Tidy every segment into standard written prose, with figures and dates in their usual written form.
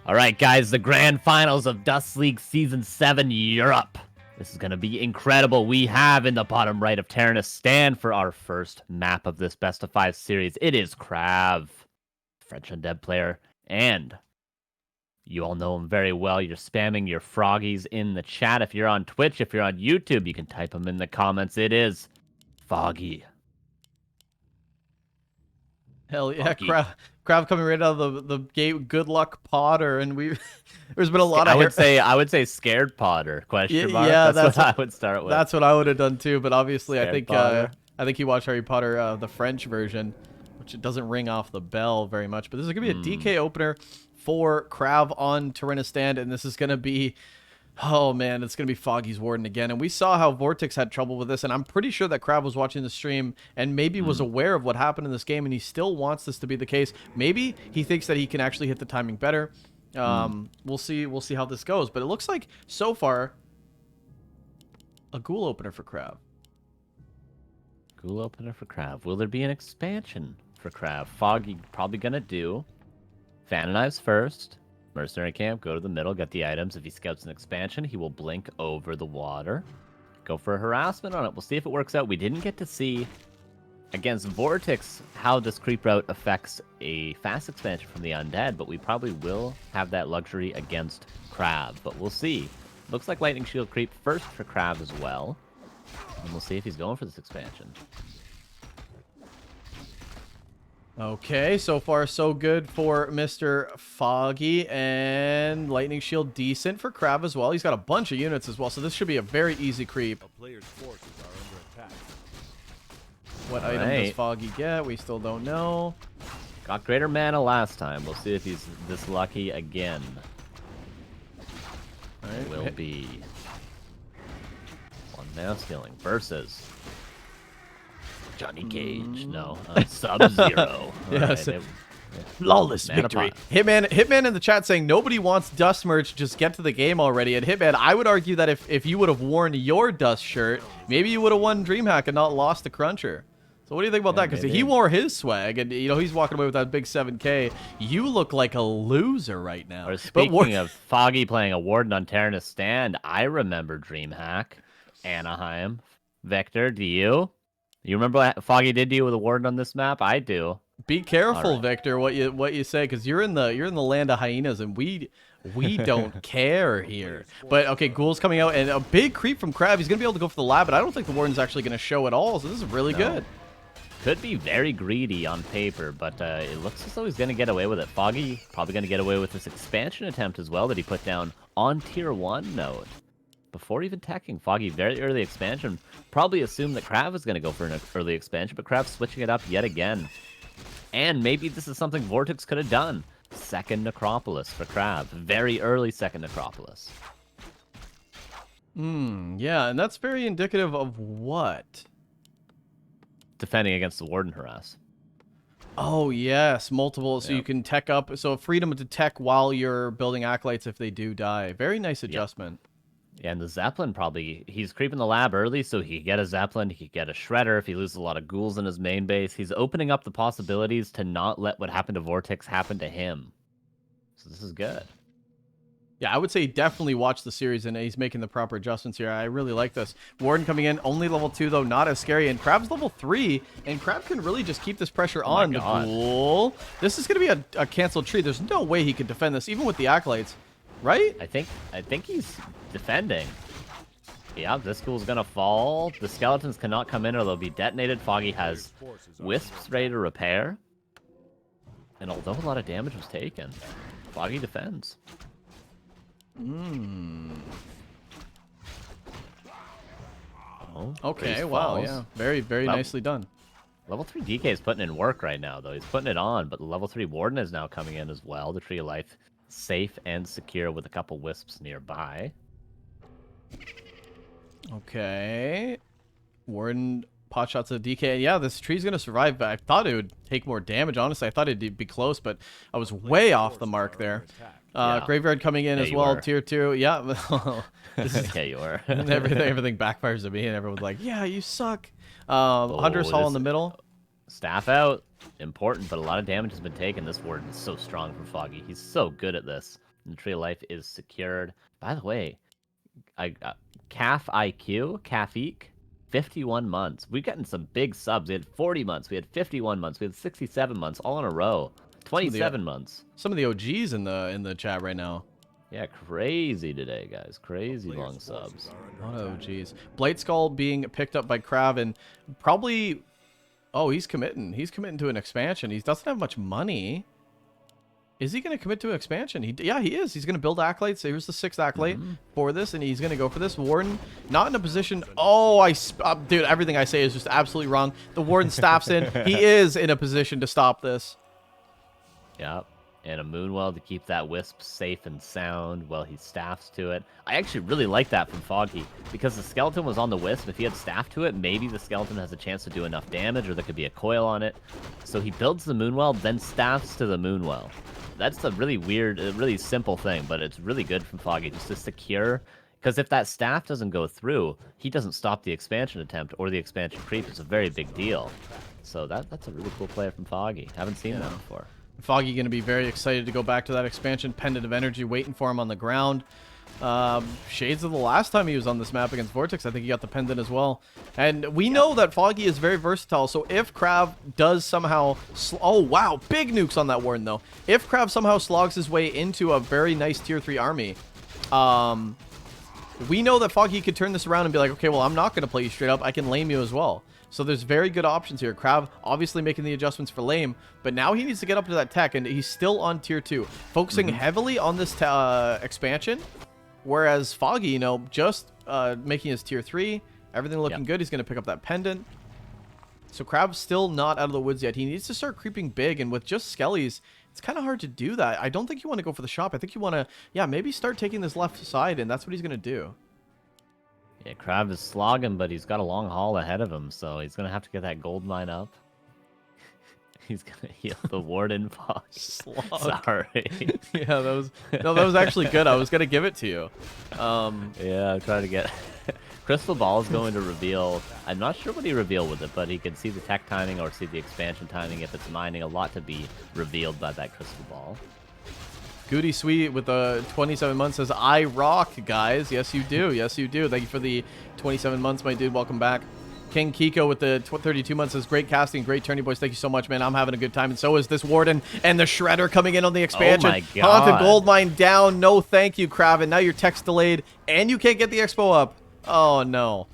All right, guys, the grand finals of Dust League Season 7 Europe. This is going to be incredible. We have in the bottom right of Taranis stand for our first map of this best of 5 series. It is KraV, French undead player, and you all know him very well. You're spamming your froggies in the chat. If you're on Twitch, if you're on YouTube, you can type them in the comments. It is Foggy. Hell yeah, KraV coming right out of the gate. Good luck, Potter, and we. There's been a lot of. I would say scared Potter. Question mark. Yeah, that's what I would start with. That's what I would have done too. But obviously, Scared I think he watched Harry Potter, the French version, which it doesn't ring off the bell very much. But this is gonna be a DK opener for KraV on Taranis stand, and this is gonna be. Oh, man, it's going to be Foggy's Warden again. And we saw how Vortex had trouble with this, and I'm pretty sure that KraV was watching the stream and maybe was aware of what happened in this game, and he still wants this to be the case. Maybe he thinks that he can actually hit the timing better. We'll see how this goes. But it looks like, so far, a ghoul opener for KraV. Ghoul opener for KraV. Will there be an expansion for KraV? Foggy probably going to do Fan and Knives first. Mercenary camp, go to the middle, get the items. If he scouts an expansion, he will blink over the water. Go for a harassment on it. We'll see if it works out. We didn't get to see against Vortex how this creep route affects a fast expansion from the undead, but we probably will have that luxury against KraV. But we'll see. Looks like Lightning Shield creep first for KraV as well. And we'll see if he's going for this expansion. Okay, so far so good for Mr. Foggy, and Lightning Shield decent for KraV as well. He's got a bunch of units as well, so this should be a very easy creep. A player's forces are under attack. What item does Foggy get? We still don't know. Got greater mana last time. We'll see if he's this lucky again. All right. Will be one mana stealing versus Johnny Cage. No, Sub-Zero. Yes. Flawless victory. Hitman in the chat saying nobody wants Dust merch, just get to the game already. And Hitman, I would argue that if you would have worn your Dust shirt, maybe you would have won DreamHack and not lost the Cruncher. So what do you think about that? Because he wore his swag, and he's walking away with that big 7K. You look like a loser right now. Or speaking of Foggy playing a Warden on Taranis stand, I remember DreamHack, Anaheim. Victor, do you? You remember what Foggy did to you with a Warden on this map? I do. Be careful, Victor, what you say, because you're in the land of hyenas, and we don't care here. But okay, Ghoul's coming out, and a big creep from KraV. He's gonna be able to go for the lab, but I don't think the Warden's actually gonna show at all. So this is really good. Could be very greedy on paper, but it looks as though he's gonna get away with it. Foggy probably gonna get away with this expansion attempt as well that he put down on tier 1 node. Before even teching, Foggy, very early expansion. Probably assumed that KraV was going to go for an early expansion, but KraV switching it up yet again. And maybe this is something Vortex could have done. Second Necropolis for KraV. Very early second Necropolis. Yeah, and that's very indicative of what? Defending against the Warden harass. Oh, yes. Multiple, so you can tech up. So freedom to tech while you're building Acolytes if they do die. Very nice adjustment. Yeah, and the Zeppelin probably, he's creeping the lab early, so he could get a Zeppelin, he could get a Shredder if he loses a lot of ghouls in his main base. He's opening up the possibilities to not let what happened to Vortex happen to him. So this is good. Yeah, I would say definitely watch the series, and he's making the proper adjustments here. I really like this. Warden coming in, only level 2, though, not as scary. And KraV's level 3, and KraV can really just keep this pressure on the ghoul. This is going to be a canceled tree. There's no way he could defend this, even with the Acolytes. Right? I think he's defending. Yeah, this ghoul's gonna fall. The skeletons cannot come in or they'll be detonated. Foggy has wisps ready to repair. And although a lot of damage was taken, Foggy defends. Oh, okay, wow, yeah. Very, very nicely done. Level 3 DK is putting in work right now, though. He's putting it on, but the level 3 Warden is now coming in as well. The Tree of Life safe and secure with a couple wisps nearby. Okay. Warden pot shots of DK. Yeah, this tree's going to survive, but I thought it would take more damage. Honestly, I thought it'd be close, but I was way off the mark there. Graveyard coming in as well, tier 2. Yeah. Yeah, you were. everything backfires to me, and everyone's like, yeah, you suck. Hunter's Hall in the middle. Staff out. Important, but a lot of damage has been taken. This Warden is so strong from Foggy. He's so good at this. And the Tree of Life is secured. By the way, Calf IQ, Calfique, 51 months. We've gotten some big subs. We had 40 months. We had 51 months. We had 67 months all in a row. 27 months. Some of the OGs in the chat right now. Yeah, crazy today, guys. Crazy long subs. A lot of OGs. Blight Skull being picked up by KraV and probably... Oh, he's committing. He's committing to an expansion. He doesn't have much money. Is he going to commit to an expansion? Yeah, he is. He's going to build Acolytes. So here's the 6th Acolyte for this, and he's going to go for this. Warden, not in a position... Oh, dude, everything I say is just absolutely wrong. The Warden staffs in. He is in a position to stop this. Yep. And a Moonwell to keep that Wisp safe and sound while he staffs to it. I actually really like that from Foggy, because the Skeleton was on the Wisp. If he had staff to it, maybe the Skeleton has a chance to do enough damage, or there could be a coil on it. So he builds the Moonwell, then staffs to the Moonwell. That's a really weird, really simple thing, but it's really good from Foggy just to secure. Because if that staff doesn't go through, he doesn't stop the expansion attempt or the expansion creep. It's a very big deal. So that's a really cool play from Foggy. Haven't seen that before. Foggy going to be very excited to go back to that expansion. Pendant of Energy waiting for him on the ground. Shades of the last time he was on this map against Vortex, I think he got the pendant as well. And we know that Foggy is very versatile, so if KraV does somehow... Oh, wow, big nukes on that Warden, though. If KraV somehow slogs his way into a very nice Tier 3 army, we know that Foggy could turn this around and be like, okay, well, I'm not going to play you straight up. I can lame you as well. So there's very good options here. KraV obviously making the adjustments for lame, but now he needs to get up to that tech, and he's still on Tier 2. Focusing heavily on this expansion, whereas Foggy, you know, just making his Tier 3. Everything looking good. He's going to pick up that pendant. So KraV's still not out of the woods yet. He needs to start creeping big, and with just Skellies, it's kind of hard to do that. I don't think you want to go for the shop. I think you want to, yeah, maybe start taking this left side, and that's what he's going to do. Yeah, KraV is slogging, but he's got a long haul ahead of him, so he's going to have to get that gold mine up. He's going to heal the Warden Foggy. Slog. Sorry. Yeah, that was actually good. I was going to give it to you. Yeah, I'm trying to get... Crystal Ball is going to reveal... I'm not sure what he revealed with it, but he can see the tech timing or see the expansion timing if it's mining. A lot to be revealed by that Crystal Ball. Goody Sweet with the 27 months says, I rock, guys. Yes, you do. Yes, you do. Thank you for the 27 months, my dude. Welcome back. King Kiko with the 32 months says, great casting, great tourney, boys. Thank you so much, man. I'm having a good time, and so is this Warden and the Shredder coming in on the expansion. Oh my God. Haunted Gold Mine down. No thank you, KraV. And now your tech's delayed, and you can't get the expo up. Oh, no.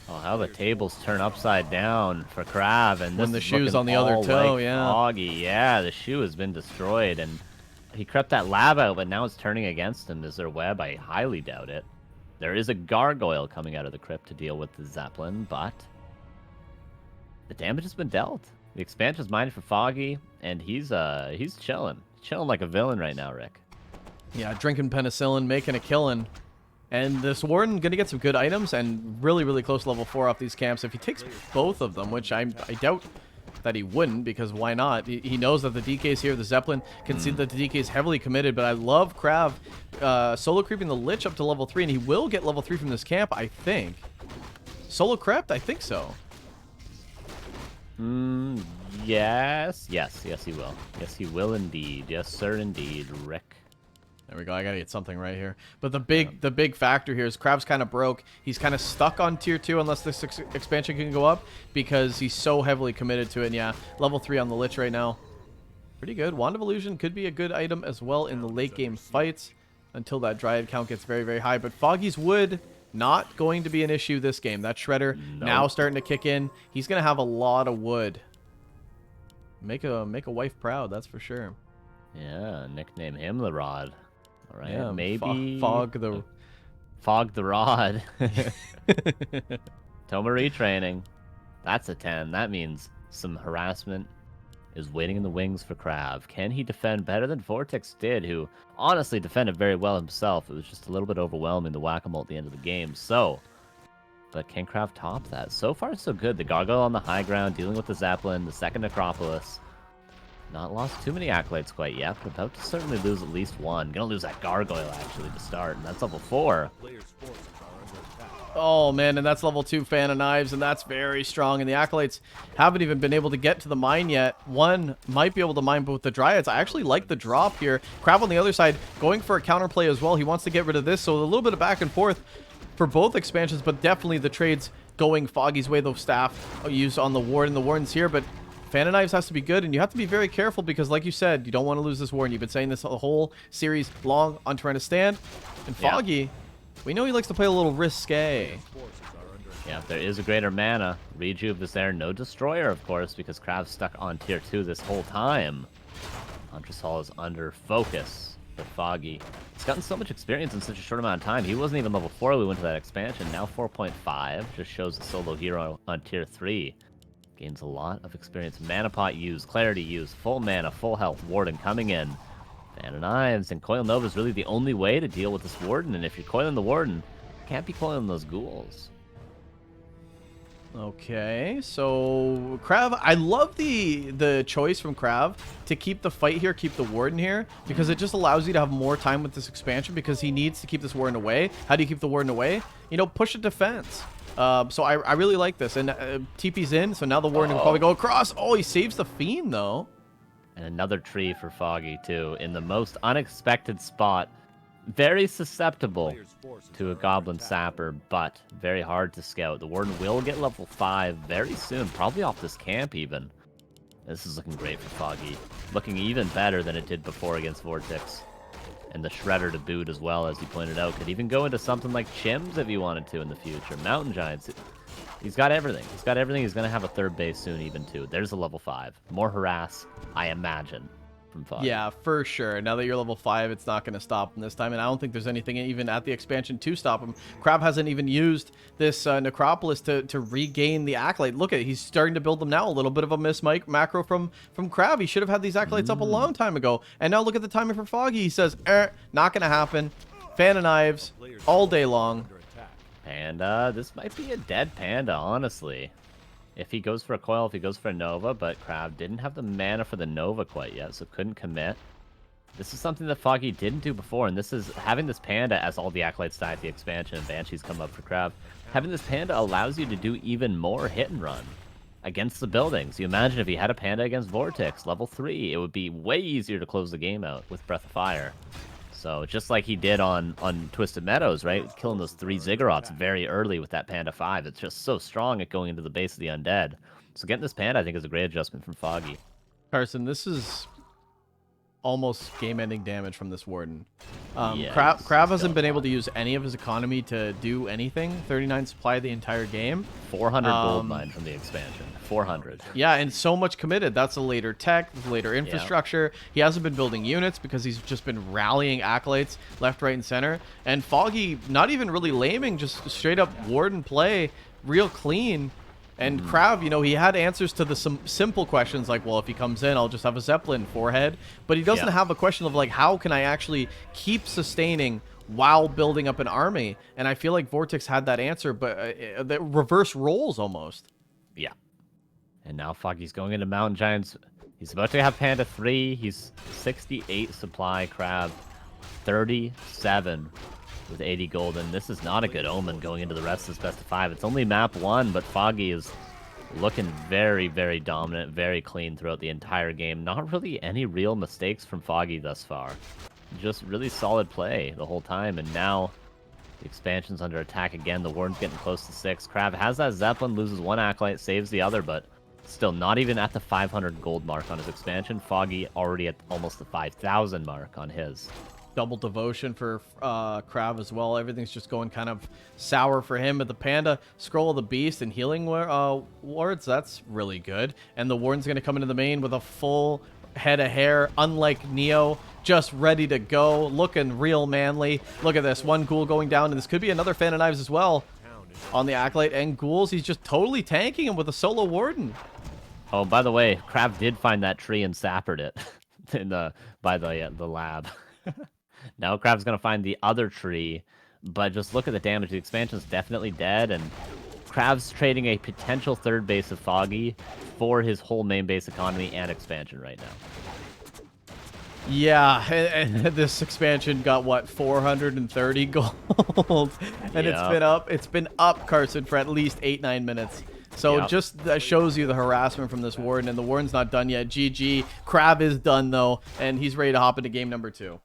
Oh, how the tables turn upside down for KraV. And when the shoe's on the other toe, yeah. Foggy. Yeah, the shoe has been destroyed, and he crept that lab out, but now it's turning against him. Is there web? I highly doubt it. There is a gargoyle coming out of the crypt to deal with the Zeppelin, but the damage has been dealt. The expansion's mined for Foggy, and he's chilling. Chilling like a villain right now, Rick. Yeah, drinking penicillin, making a killing. And this Warden going to get some good items and really, really close level 4 off these camps. If he takes both of them, which I doubt that he wouldn't, because why not? He knows that the DK's here. The Zeppelin can see that the DK is heavily committed, but I love KraV solo creeping the Lich up to level 3, and he will get level 3 from this camp, I think. Solo crept? I think so. Yes, he will. Yes, he will indeed. Yes, sir, indeed, Rick. There we go. I gotta get something right here. But the big factor here is KraV's kind of broke. He's kind of stuck on Tier 2 unless this expansion can go up, because he's so heavily committed to it. And yeah, level 3 on the Lich right now. Pretty good. Wand of Illusion could be a good item as well in the late game fights until that Dryad count gets very, very high. But Foggy's wood, not going to be an issue this game. That Shredder now starting to kick in. He's going to have a lot of wood. Make a wife proud, that's for sure. Yeah, nickname him the Rod. All right, yeah, maybe Fog the Rod. Toma retraining. That's a 10. That means some harassment is waiting in the wings for KraV. Can he defend better than Vortex did, who honestly defended very well himself? It was just a little bit overwhelming, the whack-a-mole at the end of the game. So, but can KraV top that? So far, so good. The Gargoyle on the high ground, dealing with the Zeppelin, the second Necropolis. Not lost too many Acolytes quite yet, but about to certainly lose at least one. Gonna lose that Gargoyle, actually, to start, and that's level 4. Oh, man, and that's level 2 Fan of Knives, and that's very strong. And the Acolytes haven't even been able to get to the mine yet. One might be able to mine both the Dryads. I actually like the drop here. KraV on the other side going for a counterplay as well. He wants to get rid of this, so a little bit of back and forth for both expansions, but definitely the trades going Foggy's way. The staff used on the Warden. The Warden's here, but Fan of Knives has to be good, and you have to be very careful because, like you said, you don't want to lose this Warden. You've been saying this the whole series long on Taranis stand. And Foggy, we know he likes to play a little risque. Yeah, there is a greater mana. Rejuve is there. No Destroyer, of course, because KraV's stuck on tier 2 this whole time. Huntress Hall is under focus for Foggy. He's gotten so much experience in such a short amount of time. He wasn't even level 4 when we went to that expansion. Now 4.5. Just shows the solo hero on tier 3. Gains a lot of experience. Mana Pot used. Clarity used. Full mana. Full health. Warden coming in. Fan of Knives. And Coil Nova is really the only way to deal with this Warden. And if you're coiling the Warden, you can't be coiling those ghouls. Okay, so KraV, I love the choice from KraV to keep the fight here, keep the Warden here, because it just allows you to have more time with this expansion because he needs to keep this Warden away. How do you keep the Warden away? You know, push a defense. So I really like this. And TP's in, so now the Warden will probably go across. Oh, he saves the Fiend, though. And another tree for Foggy, too, in the most unexpected spot. Very susceptible to a Goblin Sapper, but very hard to scout. The Warden will get level 5 very soon, probably off this camp even. This is looking great for Foggy. Looking even better than it did before against Vortex. And the Shredder to boot as well, as he pointed out. Could even go into something like Chims if he wanted to in the future. Mountain Giants. He's got everything. He's got everything. He's going to have a third base soon even, too. There's a level 5. More harass, I imagine. Yeah, for sure. Now that you're level 5, it's not going to stop him this time, and I don't think there's anything even at the expansion to stop him. KraV hasn't even used this Necropolis to regain the Acolyte. Look at it. He's starting to build them now. A little bit of a miss macro from KraV. He should have had these Acolytes up a long time ago. And now look at the timing for Foggy. He says, not going to happen. Fan of Knives all day long. Panda, this might be a dead Panda, honestly. If he goes for a coil, if he goes for a Nova, but KraV didn't have the mana for the Nova quite yet, so couldn't commit. This is something that Foggy didn't do before, and this is having this Panda as all the Acolytes die at the expansion and Banshees come up for KraV. Having this Panda allows you to do even more hit and run against the buildings. You imagine if he had a Panda against Vortex, level 3, it would be way easier to close the game out with Breath of Fire. So just like he did on Twisted Meadows, right? Killing those 3 Ziggurats very early with that Panda 5. It's just so strong at going into the base of the undead. So getting this Panda, I think, is a great adjustment from Foggy. Carson, this is almost game-ending damage from this Warden. Yeah, KraV hasn't been able to use any of his economy to do anything. 39 supply the entire game. 400 gold mine from the expansion. 400. Yeah, and so much committed. That's a later tech, later infrastructure. Yeah. He hasn't been building units because he's just been rallying Acolytes left, right, and center. And Foggy, not even really laming, just straight up Warden play, real clean. And KraV, you know, he had answers to the simple questions like, well, if he comes in, I'll just have a Zeppelin forehead. But he doesn't have a question of, like, how can I actually keep sustaining while building up an army? And I feel like Vortex had that answer, but the reverse roles almost. Yeah. And now Foggy's going into Mountain Giants. He's about to have Panda 3. He's 68 supply, KraV 37 with 80 gold, and this is not a good omen going into the rest of this best of 5. It's only map 1, but Foggy is looking very, very dominant, very clean throughout the entire game. Not really any real mistakes from Foggy thus far. Just really solid play the whole time, and now the expansion's under attack again. The Warden's getting close to 6. KraV has that Zeppelin, loses 1 Acolyte, saves the other, but still not even at the 500 gold mark on his expansion. Foggy already at almost the 5,000 mark on his. Double devotion for KraV as well. Everything's just going kind of sour for him. But the Panda, Scroll of the Beast, and Healing Wards, that's really good. And the Warden's going to come into the main with a full head of hair, unlike Neo, just ready to go, looking real manly. Look at this, 1 Ghoul going down, and this could be another Fan of Knives as well on the Acolyte. And Ghouls, he's just totally tanking him with a solo Warden. Oh, by the way, KraV did find that tree and sappered it by the lab. Now KraV's going to find the other tree, but just look at the damage. The expansion's definitely dead, and KraV's trading a potential third base of Foggy for his whole main base economy and expansion right now. Yeah, and this expansion got what, 430 gold, and Yep. it's been up, Carson, for at least 8-9 minutes. So Yep. just that shows you the harassment from this warden, and the warden's not done yet. GG, KraV is done though, and he's ready to hop into game number 2.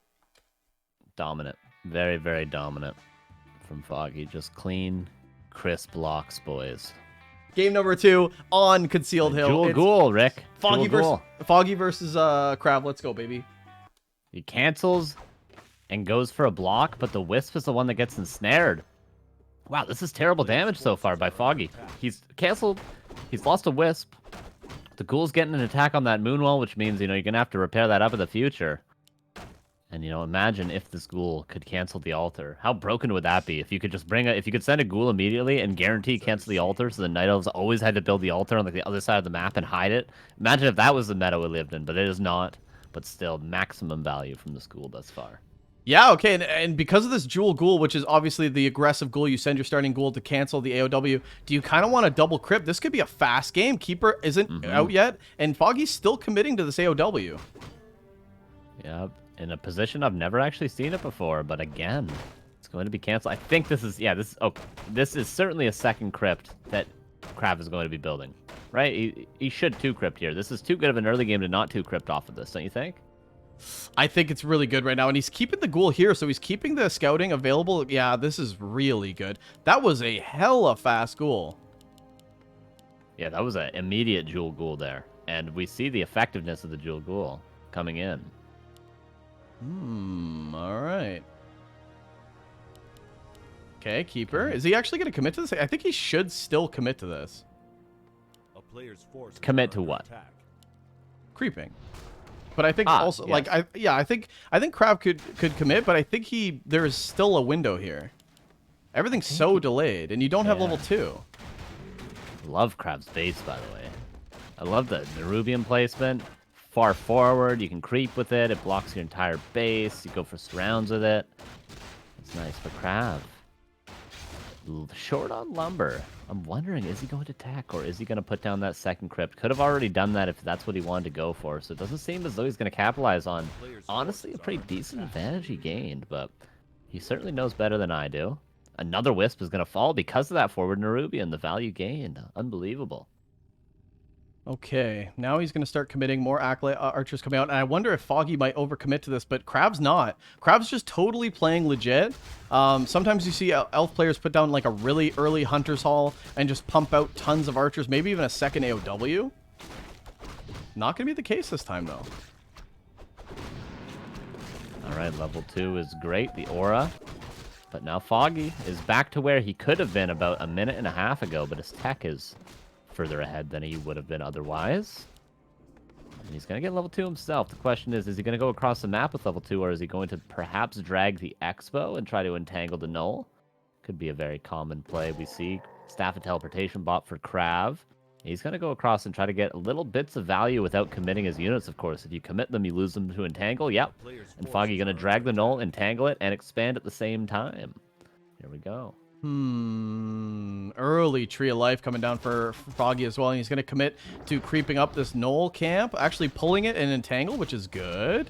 Dominant. Very, very dominant from Foggy. Just clean, crisp locks, boys. Game number 2 on Concealed Hill. Jewel It's Ghoul, Rick. Foggy Jewel versus Foggy versus KraV. Let's go, baby. He cancels and goes for a block, but the Wisp is the one that gets ensnared. Wow, this is terrible damage so far by Foggy. He's canceled. He's lost a Wisp. The Ghoul's getting an attack on that Moonwell, which means, you're going to have to repair that up in the future. And, imagine if this Ghoul could cancel the altar. How broken would that be? If you could just if you could send a Ghoul immediately and guarantee cancel the altar, so the Night Elves always had to build the altar on the other side of the map and hide it. Imagine if that was the meta we lived in, but it is not. But still, maximum value from this Ghoul thus far. Yeah, okay, and because of this Jewel Ghoul, which is obviously the aggressive Ghoul, you send your starting Ghoul to cancel the AOW, do you kind of want to double crypt? This could be a fast game. Keeper isn't out yet, and Foggy's still committing to this AOW. Yep, in a position I've never actually seen it before, but again, it's going to be canceled. I think this is, this is certainly a second crypt that KraV is going to be building, right? He should 2-crypt here. This is too good of an early game to not 2-crypt off of this, don't you think? I think it's really good right now, and he's keeping the Ghoul here, so he's keeping the scouting available. Yeah, this is really good. That was a hella fast Ghoul. Yeah, that was an immediate Jewel Ghoul there, and we see the effectiveness of the Jewel Ghoul coming in. All right. Okay, Keeper. Is he actually going to commit to this? I think he should still commit to this. A player's forces Commit are to under what? attack. Creeping. But I think also, yes. I think KraV could commit, but I think there is still a window here. Everything's so delayed, and you don't have level 2. Love KraV's base, by the way. I love the Nerubian placement. Far forward, you can creep with it. It blocks your entire base. You go for surrounds with it. It's nice for KraV. Short on lumber. I'm wondering, is he going to attack, or is he going to put down that second crypt? Could have already done that if that's what he wanted to go for. So it doesn't seem as though he's going to capitalize on, honestly, a pretty decent advantage he gained. But he certainly knows better than I do. Another Wisp is going to fall because of that forward Nerubian. The value gained. Unbelievable. Okay, now he's going to start committing more Acolyte archers coming out, and I wonder if Foggy might overcommit to this, but KraV's not. KraV's just totally playing legit. Sometimes you see elf players put down like a really early Hunter's Hall and just pump out tons of archers, maybe even a second AOW. Not going to be the case this time, though. All right, level 2 is great, the aura. But now Foggy is back to where he could have been about a minute and a half ago, but his tech is further ahead than he would have been otherwise. And he's going to get level 2 himself. The question is he going to go across the map with level 2, or is he going to perhaps drag the Expo and try to entangle the Null? Could be a very common play we see. Staff of Teleportation bot for KraV. He's going to go across and try to get little bits of value without committing his units, of course. If you commit them, you lose them to entangle. Yep. And Foggy going to drag the Null, entangle it, and expand at the same time. Here we go. Early Tree of Life coming down for Foggy as well, and he's going to commit to creeping up this Knoll camp, actually pulling it and entangle, which is good.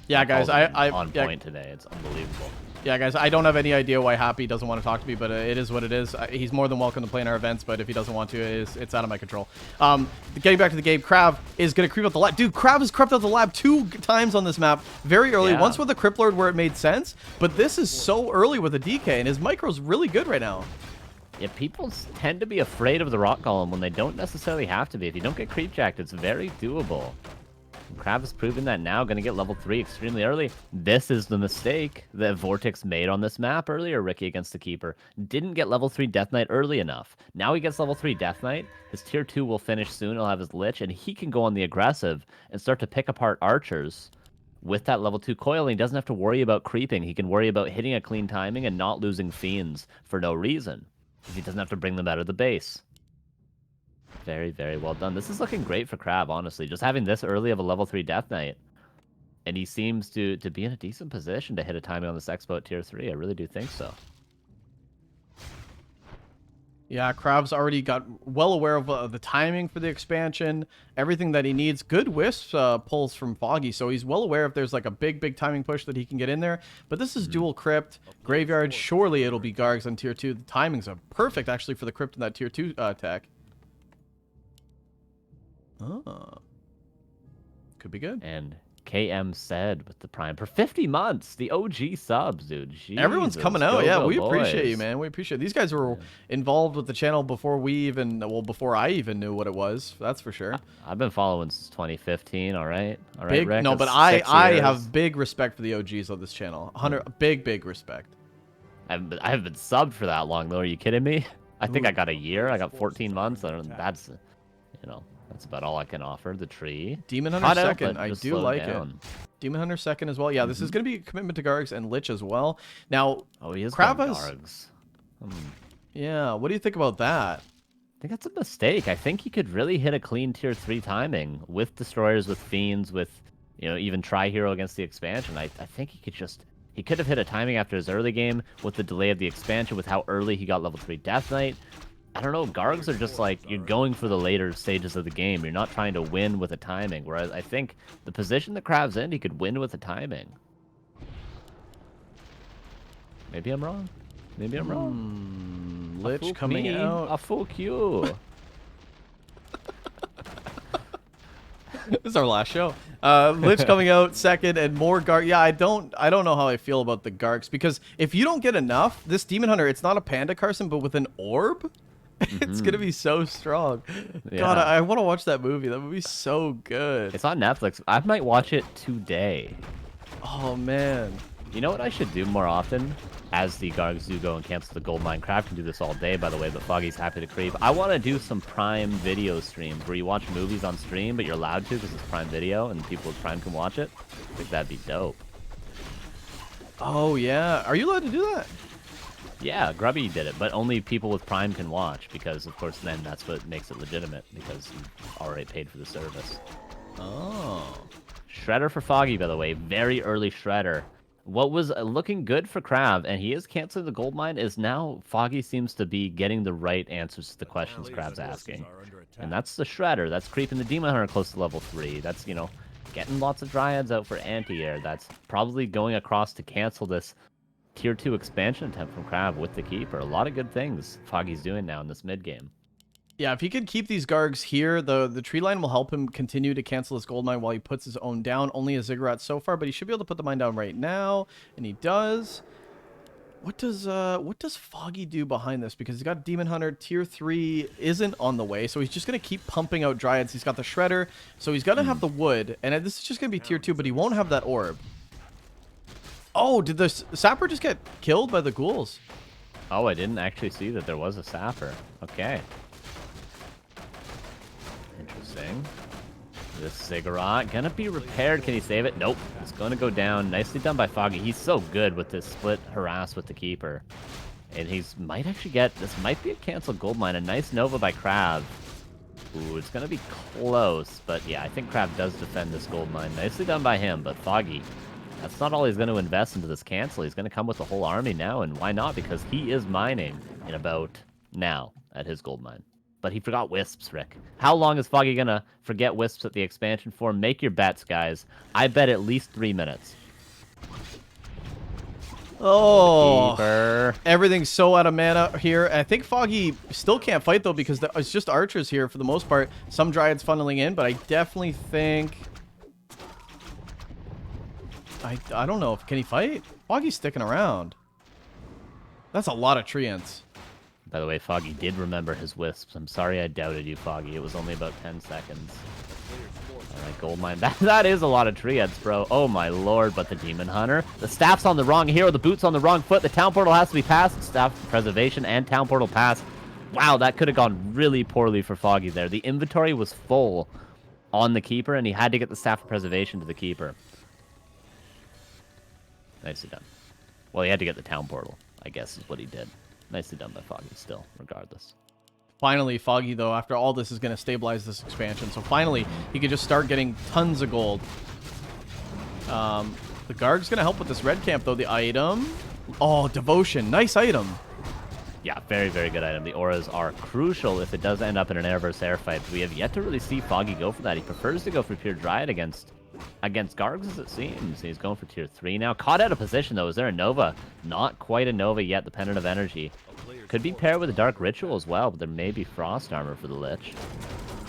Yeah, guys, on point today. It's unbelievable. Yeah, guys, I don't have any idea why Happy doesn't want to talk to me, but it is what it is. He's more than welcome to play in our events, but if he doesn't want to, it's out of my control. Getting back to the game, KraV is going to creep out the lab. Dude, KraV has crept out the lab 2 times on this map very early. Yeah. Once with the Crypt Lord where it made sense, but this is so early with a DK, and his micro's really good right now. Yeah, people tend to be afraid of the Rock Golem when they don't necessarily have to be. If you don't get creep jacked, it's very doable. KraV has proven that now, going to get level 3 extremely early. This is the mistake that Vortex made on this map earlier, Ricky, against the Keeper. Didn't get level 3 Death Knight early enough. Now he gets level 3 Death Knight. His tier 2 will finish soon. He'll have his Lich, and he can go on the aggressive and start to pick apart archers with that level 2 coil. And he doesn't have to worry about creeping. He can worry about hitting a clean timing and not losing Fiends for no reason, because he doesn't have to bring them out of the base. Very, very well done. This is looking great for KraV, honestly. Just having this early of a level 3 Death Knight. And he seems to be in a decent position to hit a timing on this Expo at tier 3. I really do think so. Yeah, KraV's already got well aware of the timing for the expansion, everything that he needs. Good wisp pulls from Foggy, so he's well aware if there's like a big timing push that he can get in there. But this is dual crypt, graveyard. Surely it'll be Gargs on tier 2. The timings are perfect actually for the crypt in that tier 2 tech. Oh, could be good. And KM said with the Prime for 50 months, the OG subs, dude. Everyone's Jesus, coming out. go, Yeah, go, we appreciate you, boys. man. We appreciate it. These guys were involved with the channel before we even, well, before I even knew what it was. That's for sure. I've been following since 2015. All right, Big, Rick? no, That's but I 6 years. have big respect for the OGs on this channel. 100, big respect. I haven't been subbed for that long though. Are you kidding me? I think I got a year. I got 14 months. That's, you know, that's about all I can offer. The tree. Demon Hunter Hot second. output, I just do slow like down. it. Demon Hunter second as well. Yeah, this is going to be a commitment to Gargs and Lich as well. Now, Oh, he is KraV going has- Gargs. yeah, what do you think about that? I think that's a mistake. I think he could really hit a clean tier 3 timing with destroyers, with fiends, with, you know, even tri-hero against the expansion. I think he could have hit a timing after his early game with the delay of the expansion, with how early he got level 3 Death Knight. I don't know, Gargs are just like, you're going for the later stages of the game. You're not trying to win with a timing, whereas I think the position that KraV's in, he could win with a timing. Maybe I'm wrong. Maybe I'm wrong. Lich coming out. I fuck you. This is our last show. Lich coming out second and more Garg. Yeah, I don't know how I feel about the Gargs, because if you don't get enough, this Demon Hunter, it's not a panda, Carson, but with an orb, it's gonna be so strong. God, Yeah. I want to watch that movie. That movie's so good. It's on Netflix. I might watch it today. Oh man. You know what I should do more often? As the Gargs do go and cancel the gold mine. KraV can do this all day, by the way, but Foggy's happy to creep. I want to do some Prime video streams where you watch movies on stream, but you're allowed to because it's Prime Video and people with Prime can watch it. I think that'd be dope. Oh yeah. Are you allowed to do that? Yeah, Grubby did it, but only people with Prime can watch because, of course, then that's what makes it legitimate because you've already paid for the service. Oh. Shredder for Foggy, by the way. Very early Shredder. What was looking good for KraV, and he is canceling the gold mine, is now Foggy seems to be getting the right answers to the questions KraV's asking. And that's the Shredder. That's creeping the Demon Hunter close to level 3. That's, you know, getting lots of Dryads out for anti-air. That's probably going across to cancel this tier 2 expansion attempt from KraV with the Keeper. A lot of good things Foggy's doing now in this mid-game. Yeah, if he could keep these Gargs here, the tree line will help him continue to cancel his gold mine while he puts his own down. Only a Ziggurat so far, but he should be able to put the mine down right now, and he does. What does Foggy do behind this? Because he's got Demon Hunter, tier 3 isn't on the way, so he's just gonna keep pumping out Dryads. He's got the Shredder, so he's gonna have the wood, and this is just gonna be tier 2, but he won't have that orb. Oh, did the Sapper just get killed by the ghouls? Oh, I didn't actually see that there was a Sapper. Okay. Interesting. This Ziggurat gonna be repaired. Can he save it? Nope. It's gonna go down. Nicely done by Foggy. He's so good with this split harass with the Keeper. And he's might actually get, this might be a canceled gold mine. A nice Nova by KraV. Ooh, it's gonna be close. But yeah, I think KraV does defend this gold mine. Nicely done by him, but Foggy, that's not all he's gonna invest into this cancel. He's gonna come with a whole army now, and why not? Because he is mining in about now at his gold mine. But he forgot Wisps, Rick. How long is Foggy gonna forget Wisps at the expansion for? Make your bets, guys. I bet at least 3 minutes. Oh, Keeper. everything's so out of mana here. I think Foggy still can't fight, though, because it's just archers here for the most part. Some Dryads funneling in, but I definitely think... I don't know. Can he fight? Foggy's sticking around. That's a lot of treants. By the way, Foggy did remember his Wisps. I'm sorry I doubted you, Foggy. It was only about 10 seconds. Alright, gold mine. That is a lot of treants, bro. Oh my lord, but the Demon Hunter. The staff's on the wrong hero. The boot's on the wrong foot. The town portal has to be passed. Staff preservation and town portal passed. Wow, that could have gone really poorly for Foggy there. The inventory was full on the Keeper, and he had to get the staff of preservation to the Keeper. Nicely done. Well, he had to get the town portal, I guess, is what he did. Nicely done by Foggy still, regardless. Finally, Foggy, though, after all this, is going to stabilize this expansion. So finally, he could just start getting tons of gold. The Garg's going to help with this red camp, though. The item. Oh, Devotion. Nice item. Yeah, very, very good item. The auras are crucial if it does end up in an air versus air fight. We have yet to really see Foggy go for that. He prefers to go for pure Dryad against Gargs, as it seems. He's going for tier 3 now. Caught out of position, though. Is there a Nova? Not quite a Nova yet. The Pendant of Energy. Could be paired with a Dark Ritual as well, but there may be Frost Armor for the Lich.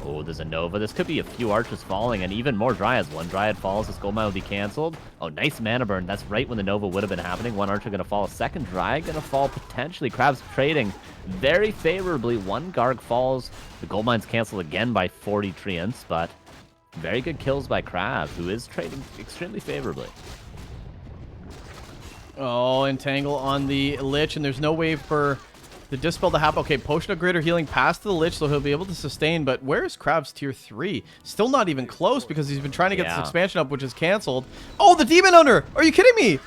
Oh, there's a Nova. This could be a few Archers falling, and even more Dryads. One Dryad falls, this Goldmine will be cancelled. Oh, nice mana burn. That's right when the Nova would have been happening. One Archer going to fall. A second Dryad going to fall, potentially. KraV's trading very favorably. One Garg falls. The Goldmine's canceled again by 40 Treants, but very good kills by KraV, who is trading extremely favorably. Oh, Entangle on the Lich, and there's no way for the Dispel to happen. Okay, Potion of Greater Healing past the Lich, so he'll be able to sustain, but where's KraV's tier 3? Still not even close, because he's been trying to get this expansion up, which is canceled. Oh, the Demon Hunter! Are you kidding me?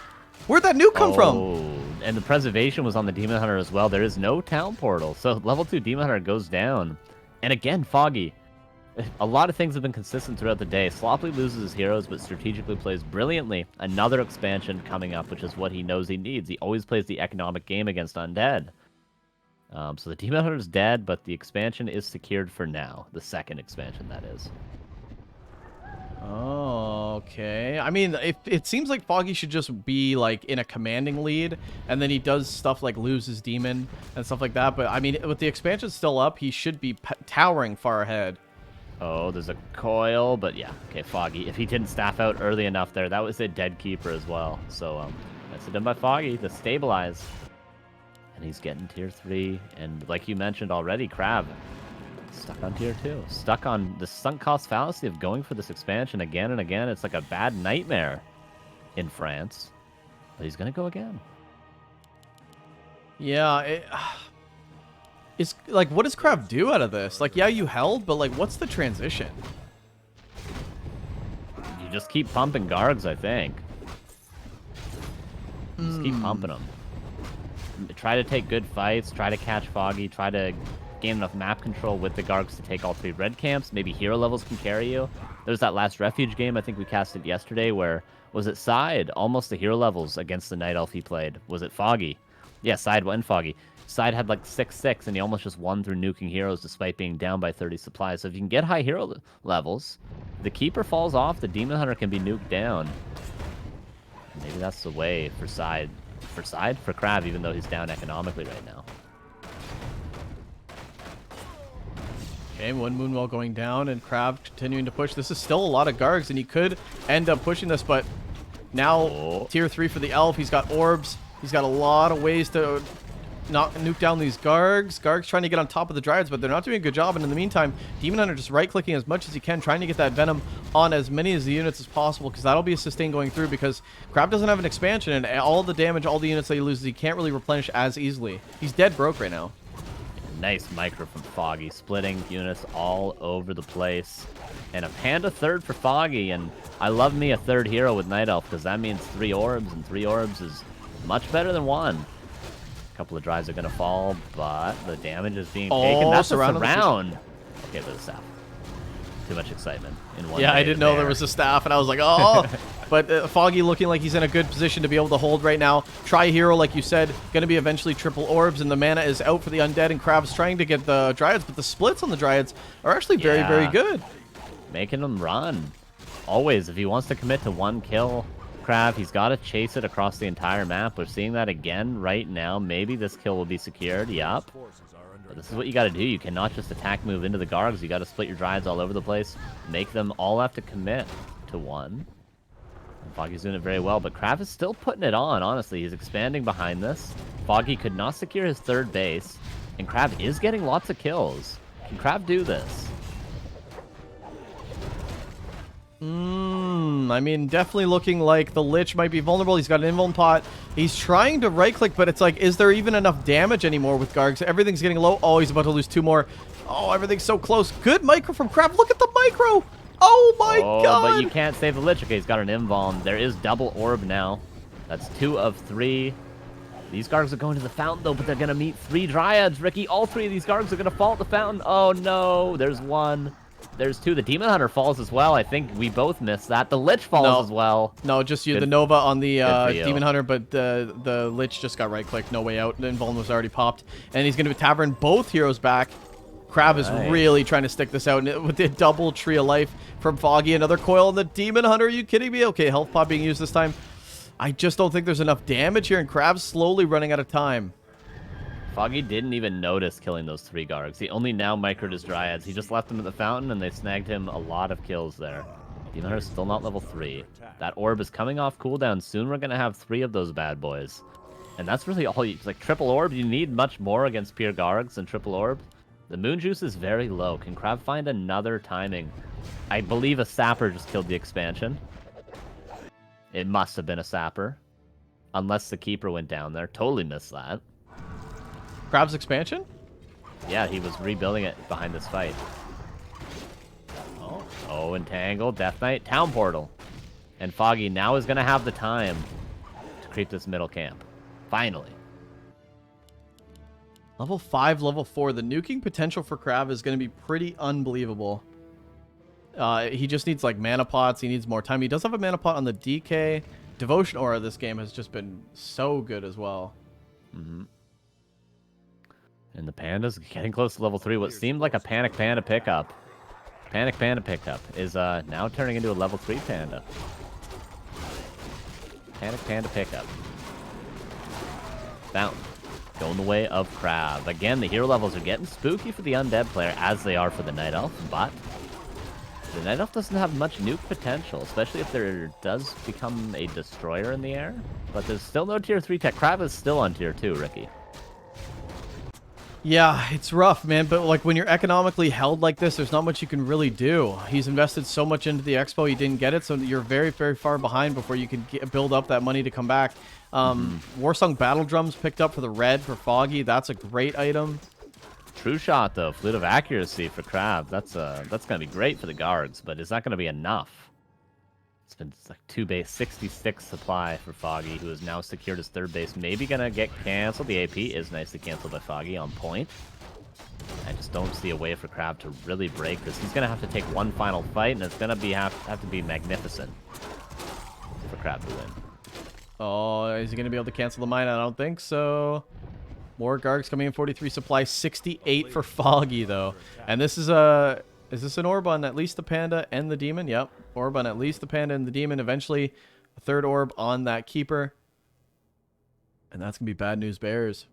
Where'd that nuke come from? And the Preservation was on the Demon Hunter as well. There is no Town Portal, so level 2 Demon Hunter goes down. And again, Foggy. A lot of things have been consistent throughout the day. Sloppily loses his heroes, but strategically plays brilliantly. Another expansion coming up, which is what he knows he needs. He always plays the economic game against Undead. So the Demon Hunter is dead, but the expansion is secured for now. The second expansion, that is. Oh, okay. I mean, it seems like Foggy should just be, like, in a commanding lead, and then he does stuff like lose his demon and stuff like that. But, I mean, with the expansion still up, he should be towering far ahead. Oh, there's a coil, but yeah. Okay, Foggy. If he didn't staff out early enough there, that was a dead keeper as well. So, that's done by Foggy to stabilize. And he's getting tier 3. And like you mentioned already, KraV stuck on tier 2. Stuck on the sunk cost fallacy of going for this expansion again and again. It's like a bad nightmare in France. But he's going to go again. Yeah, it's like, what does KraV do out of this? Like, yeah, you held, but like, what's the transition? You just keep pumping Gargs, I think. Just keep pumping them. Try to take good fights, try to catch Foggy, try to gain enough map control with the Gargs to take all 3 red camps. Maybe hero levels can carry you. There's that last Refuge game, I think we casted yesterday, where, was it Side? Almost the hero levels against the Night Elf he played. Was it Foggy? Yeah, Side went Foggy. Side had like 6-6, and he almost just won through nuking heroes despite being down by 30 supplies. So if you can get high hero levels, the Keeper falls off, the Demon Hunter can be nuked down. Maybe that's the way for Side. For KraV, even though he's down economically right now. Okay, one Moonwell going down, and KraV continuing to push. This is still a lot of Gargs, and he could end up pushing this, but now tier 3 for the Elf. He's got orbs. He's got a lot of ways to not nuke down these Gargs. Gargs trying to get on top of the Dryads, but they're not doing a good job. And in the meantime, Demon Hunter just right-clicking as much as he can, trying to get that Venom on as many of the units as possible, because that'll be a sustain going through, because KraV doesn't have an expansion, and all the damage, all the units that he loses, he can't really replenish as easily. He's dead broke right now. Nice micro from Foggy, splitting units all over the place. And a Panda third for Foggy, and I love me a third hero with Night Elf, because that means 3 orbs, and 3 orbs is much better than 1. Couple of drives are going to fall, but the damage is being taken. That's a surround. Okay, but the staff. Too much excitement in one. Yeah, I didn't know there was a staff, and I was like, oh. But Foggy looking like he's in a good position to be able to hold right now. Tri-hero, like you said, going to be eventually triple orbs, and the mana is out for the Undead, and KraV's trying to get the Dryads, but the splits on the Dryads are actually very, very good. Making them run. Always, if he wants to commit to 1 kill, KraV, he's got to chase it across the entire map. We're seeing that again right now. Maybe this kill will be secured. Yup. But this is what you got to do. You cannot just attack move into the Gargs. You got to split your Dryads all over the place. Make them all have to commit to 1. And Foggy's doing it very well, but KraV is still putting it on, honestly. He's expanding behind this. Foggy could not secure his 3rd base, and KraV is getting lots of kills. Can KraV do this? I mean, definitely looking like the Lich might be vulnerable. He's got an invuln pot. He's trying to right-click, but it's like, is there even enough damage anymore with Gargs? Everything's getting low. Oh, he's about to lose 2 more. Oh, everything's so close. Good micro from KraV. Look at the micro. Oh, my God. But you can't save the Lich. Okay, he's got an invuln. There is double orb now. That's 2 of 3. These Gargs are going to the fountain, though, but they're going to meet 3 Dryads, Ricky. All 3 of these Gargs are going to fall at the fountain. Oh, no. There's 1. There's two. The Demon Hunter falls as well. I think we both missed that. The Lich falls No. as well. No, just you, Good- the Nova on the for you. Demon Hunter, but the Lich just got right-clicked. No way out. The Invuln was already popped. And he's going to Tavern both heroes back. KraV is Right. really trying to stick this out with the double Tree of Life from Foggy. Another coil on the Demon Hunter. Are you kidding me? Okay, Health Pod being used this time. I just don't think there's enough damage here, and KraV's slowly running out of time. Foggy didn't even notice killing those 3 Gargs. He only now microed his Dryads. He just left them at the fountain, and they snagged him a lot of kills there. Demon Hunter's still not level 3. That orb is coming off cooldown. Soon we're going to have 3 of those bad boys. And that's really all you... Like, triple orb, you need much more against pure Gargs than triple orb. The moon juice is very low. Can KraV find another timing? I believe a sapper just killed the expansion. It must have been a sapper. Unless the keeper went down there. Totally missed that. KraV's expansion? Yeah, he was rebuilding it behind this fight. Oh, Entangle, Death Knight, Town Portal. And Foggy now is going to have the time to creep this middle camp. Finally. Level 5, level 4. The nuking potential for KraV is going to be pretty unbelievable. He just needs, like, mana pots. He needs more time. He does have a mana pot on the DK. Devotion Aura this game has just been so good as well. Mm-hmm. And the Panda's getting close to level 3. What seemed like a Panic Panda pickup. Panic Panda pickup is now turning into a level 3 Panda. Panic Panda pickup. Fountain. Going the way of KraV. Again, the hero levels are getting spooky for the undead player, as they are for the Night Elf, but the Night Elf doesn't have much nuke potential, especially if there does become a destroyer in the air. But there's still no tier 3 tech. KraV is still on tier 2, Ricky. Yeah, it's rough, man, but like when you're economically held like this, there's not much you can really do. He's invested so much into the expo, he didn't get it, so you're very, very far behind before you can build up that money to come back. Warsong Battle Drums picked up for the red for Foggy. That's a great item. True Shot, though. Flute of Accuracy for KraV. That's going to be great for the guards, but is that going to be enough? It's been like 2 base, 66 supply for Foggy, who has now secured his 3rd base. Maybe going to get canceled. The AP is nicely canceled by Foggy on point. I just don't see a way for KraV to really break this. He's going to have to take one final fight, and it's going to have to be magnificent for KraV to win. Oh, is he going to be able to cancel the mine? I don't think so. More Gargs coming in, 43 supply, 68 for Foggy, though. And this is a... Is this an orb on at least the Panda and the Demon? Yep. Orb on at least the Panda and the Demon. Eventually, a 3rd orb on that Keeper. And that's going to be bad news bears.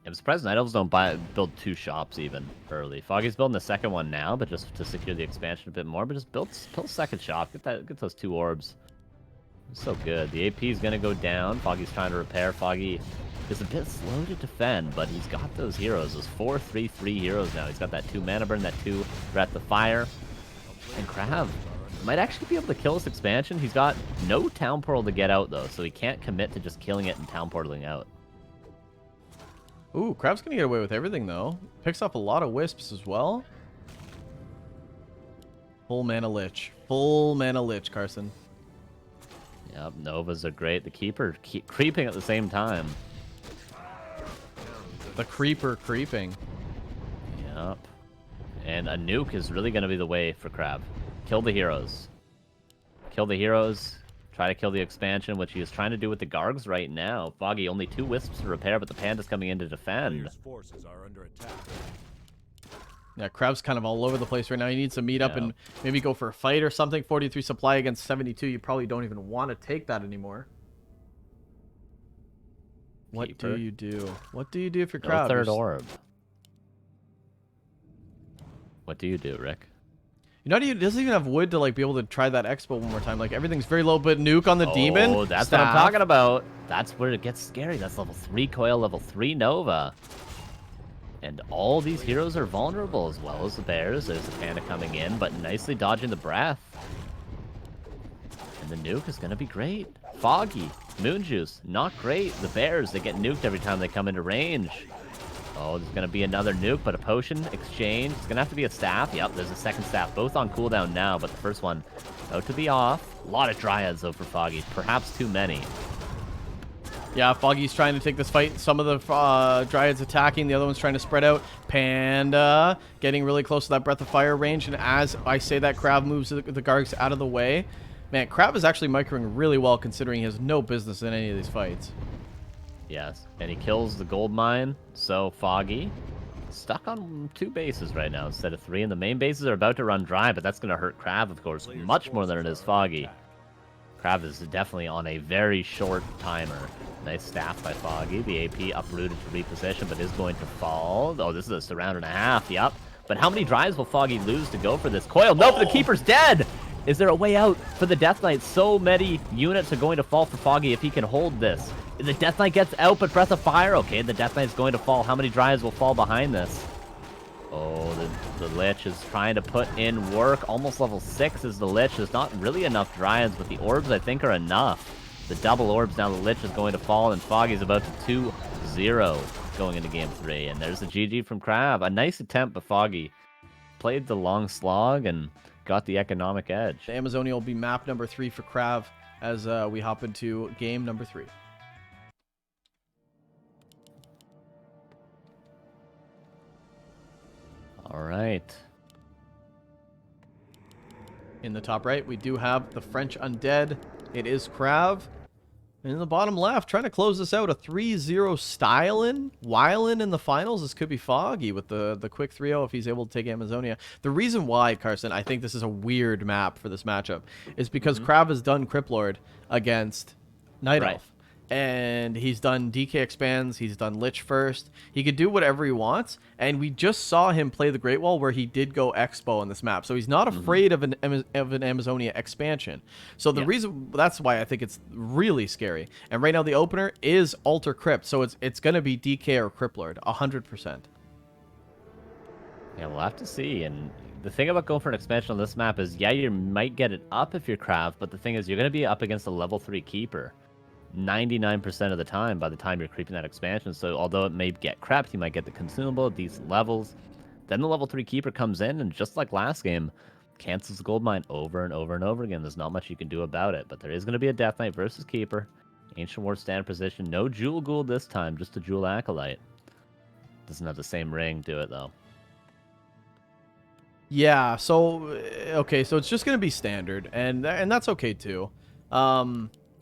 I'm surprised Night Elves don't build 2 shops even early. Foggy's building the 2nd one now, but just to secure the expansion a bit more. But just build a 2nd shop. Get those 2 orbs. It's so good. The AP is going to go down. Foggy's trying to repair. Foggy is a bit slow to defend, but he's got those heroes. Those 4/3/3 heroes now. He's got that 2 mana burn, that 2 Breath of Fire. And KraV might actually be able to kill this expansion. He's got no Town Portal to get out, though, so he can't commit to just killing it and Town Portaling out. Ooh, KraV's going to get away with everything, though. Picks up a lot of Wisps as well. Full mana Lich. Full mana Lich, Carson. Yep, Novas are great. The Keeper creeping at the same time. The Creeper creeping. Yep. And a nuke is really going to be the way for KraV. Kill the heroes. Kill the heroes. Try to kill the expansion, which he is trying to do with the Gargs right now. Foggy, only 2 Wisps to repair, but the Panda's coming in to defend. Players' forces are under attack. Yeah, KraV's kind of all over the place right now. He needs to meet up and maybe go for a fight or something. 43 supply against 72. You probably don't even want to take that anymore. What Keeper. do you do? What do you do if you're No KraV? 3rd orb. What do you do, Rick? You know, he doesn't even have wood to like be able to try that expo one more time. Like everything's very low, but nuke on the Demon. Oh, that's what I'm talking about. That's where it gets scary. That's level 3 Coil, level 3 Nova. And all these heroes are vulnerable, as well as the bears. There's the Panda coming in, but nicely dodging the breath. And the nuke is going to be great. Foggy, Moon Juice, not great. The bears, they get nuked every time they come into range. Oh, there's going to be another nuke, but a potion exchange. It's going to have to be a staff. Yep, there's a 2nd staff, both on cooldown now, but the first one about to be off. A lot of Dryads, though, for Foggy. Perhaps too many. Yeah, Foggy's trying to take this fight. Some of the Dryads attacking. The other one's trying to spread out. Panda getting really close to that Breath of Fire range. And as I say that, KraV moves the Gargs out of the way. Man, KraV is actually microing really well considering he has no business in any of these fights. Yes, and he kills the gold mine. So Foggy stuck on 2 bases right now instead of 3. And the main bases are about to run dry, but that's going to hurt KraV, of course, much more than it is Foggy. KraV is definitely on a very short timer. Nice staff by Foggy. The AP uprooted to reposition, but is going to fall. Oh, this is a surround and a half. Yep. But how many drives will Foggy lose to go for this? Coil. Nope, the Keeper's dead. Is there a way out for the Death Knight? So many units are going to fall for Foggy if he can hold this. The Death Knight gets out, but Breath of Fire. Okay, the Death Knight's going to fall. How many drives will fall behind this? Oh, the Lich is trying to put in work. Almost level 6 is the Lich. There's not really enough Dryads, but the orbs, I think, are enough. The double orbs, now the Lich is going to fall, and Foggy's about to 2-0 going into Game 3. And there's a GG from KraV. A nice attempt, but Foggy played the long slog and got the economic edge. The Amazonia will be map number 3 for KraV as we hop into game number 3. All right. In the top right, we do have the French Undead. It is KraV. And in the bottom left, trying to close this out, a 3-0 Stylin. Wylan in the finals. This could be Foggy with the quick 3-0 if he's able to take Amazonia. The reason why, Carson, I think this is a weird map for this matchup is because KraV has done Criplord against Night Right. Elf. And he's done DK expands. He's done Lich first. He could do whatever he wants. And we just saw him play the Great Wall where he did go Expo on this map. So he's not afraid of an Amazonia expansion. So the reason, that's why I think it's really scary. And right now the opener is Alter Crypt. So it's going to be DK or Criplord, 100%. Yeah, we'll have to see. And the thing about going for an expansion on this map is, yeah, you might get it up if you're KraV, but the thing is you're going to be up against a level 3 Keeper 99% of the time by the time you're creeping that expansion. So although it may get crept, you might get the consumable, decent levels. Then the level 3 Keeper comes in, and just like last game, cancels the gold mine over and over and over again. There's not much you can do about it, but there is going to be a Death Knight versus Keeper. Ancient War stand position. No Jewel Ghoul this time, just a Jewel Acolyte. Doesn't have the same ring, do it though. Yeah, so, okay, so it's just going to be standard, and that's okay too.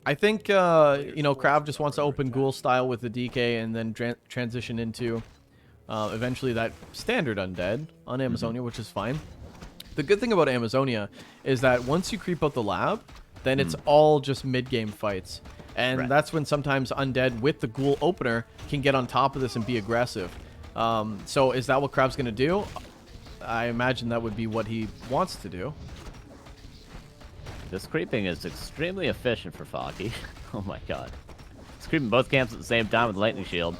I think, you know, KraV just wants to open Ghoul style with the DK and then transition into eventually that standard Undead on Amazonia, which is fine. The good thing about Amazonia is that once you creep out the lab, then it's all just mid-game fights. And that's when sometimes Undead with the Ghoul opener can get on top of this and be aggressive. So is that what KraV's going to do? I imagine that would be what he wants to do. This creeping is extremely efficient for Foggy. Oh my god. It's creeping both camps at the same time with Lightning Shield.